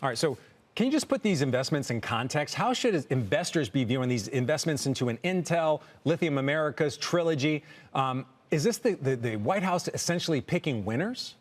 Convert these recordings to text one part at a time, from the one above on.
All right, so can you just put these investments in context? How should investors be viewing these investments into an Intel, Lithium Americas, Trilogy? Is this the White House essentially picking winners?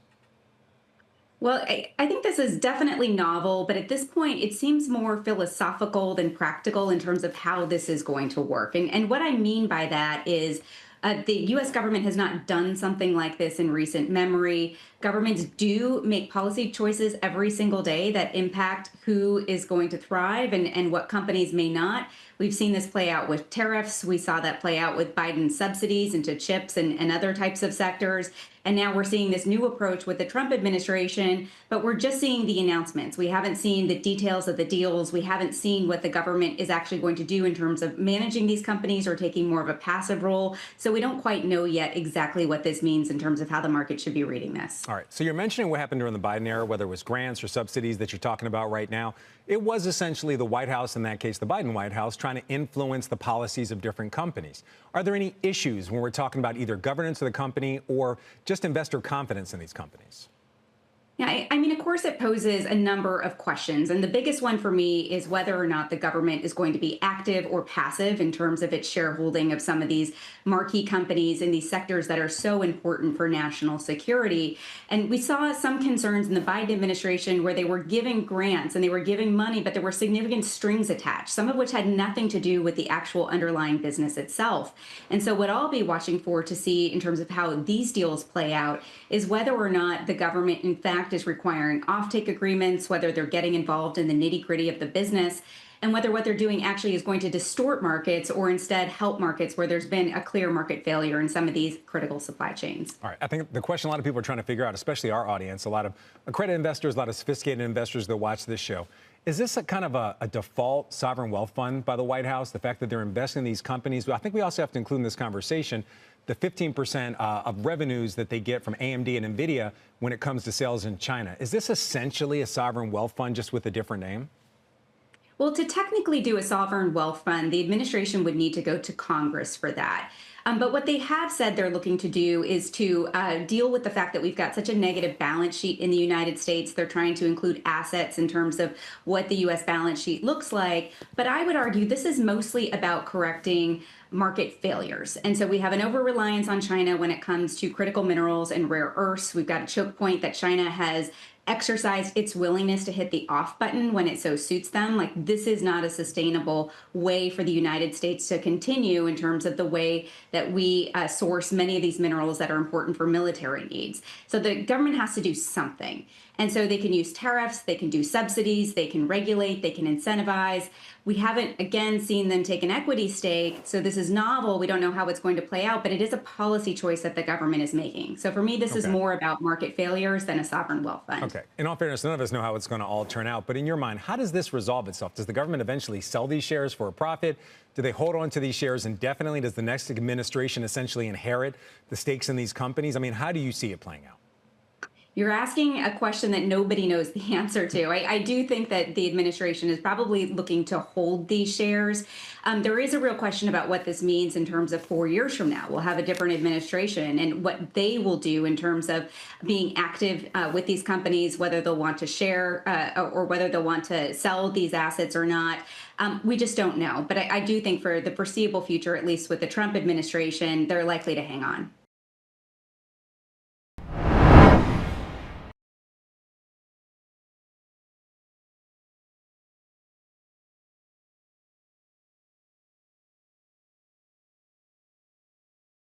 Well, I think this is definitely novel, but at this point, it seems more philosophical than practical in terms of how this is going to work. And what I mean by that is the US government has not done something like this in recent memory. Governments do make policy choices every single day that impact who is going to thrive and what companies may not. We've seen this play out with tariffs. We saw that play out with Biden's subsidies into chips and other types of sectors. And now we're seeing this new approach with the Trump administration, but we're just seeing the announcements. We haven't seen the details of the deals. We haven't seen what the government is actually going to do in terms of managing these companies or taking more of a passive role. So we don't quite know yet exactly what this means in terms of how the market should be reading this. All right. So you're mentioning what happened during the Biden era, whether it was grants or subsidies that you're talking about right now. It was essentially the White House, in that case, the Biden White House, trying to influence the policies of different companies. Are there any issues when we're talking about either governance of the company or just investor confidence in these companies? Yeah, I mean, of course, it poses a number of questions. And the biggest one for me is whether or not the government is going to be active or passive in terms of its shareholding of some of these marquee companies in these sectors that are so important for national security. And we saw some concerns in the Biden administration where they were giving grants and they were giving money, but there were significant strings attached, some of which had nothing to do with the actual underlying business itself. And so what I'll be watching for to see in terms of how these deals play out is whether or not the government, in fact, is requiring offtake agreements, whether they're getting involved in the nitty-gritty of the business, and whether what they're doing actually is going to distort markets or instead help markets where there's been a clear market failure in some of these critical supply chains. All right. I think the question a lot of people are trying to figure out, especially our audience, a lot of accredited investors, a lot of sophisticated investors that watch this show. Is this a kind of a default sovereign wealth fund by the White House, the fact that they're investing in these companies? I think we also have to include in this conversation the 15% of revenues that they get from AMD and NVIDIA when it comes to sales in China. Is this essentially a sovereign wealth fund just with a different name? Well, to technically do a sovereign wealth fund, the administration would need to go to Congress for that. But what they have said they're looking to do is to deal with the fact that we've got such a negative balance sheet in the United States. They're trying to include assets in terms of what the U.S. balance sheet looks like. But I would argue this is mostly about correcting market failures. And so we have an over-reliance on China when it comes to critical minerals and rare earths. We've got a choke point that China has exercised its willingness to hit the off button when it so suits them. Like, this is not a sustainable way for the United States to continue in terms of the way that we source many of these minerals that are important for military needs. So the government has to do something. And so they can use tariffs, they can do subsidies, they can regulate, they can incentivize. We haven't, again, seen them take an equity stake. So this is novel. We don't know how it's going to play out, but it is a policy choice that the government is making. So for me, this is more about market failures than a sovereign wealth fund. Okay. In all fairness, none of us know how it's going to all turn out. But in your mind, how does this resolve itself? Does the government eventually sell these shares for a profit? Do they hold on to these shares indefinitely? Does the next administration essentially inherit the stakes in these companies? I mean, how do you see it playing out? You're asking a question that nobody knows the answer to. I do think that the administration is probably looking to hold these shares. There is a real question about what this means in terms of 4 years from now. We'll have a different administration and what they will do in terms of being active with these companies, whether they'll want to share or whether they'll want to sell these assets or not. We just don't know. But I do think for the foreseeable future, at least with the Trump administration, they're likely to hang on.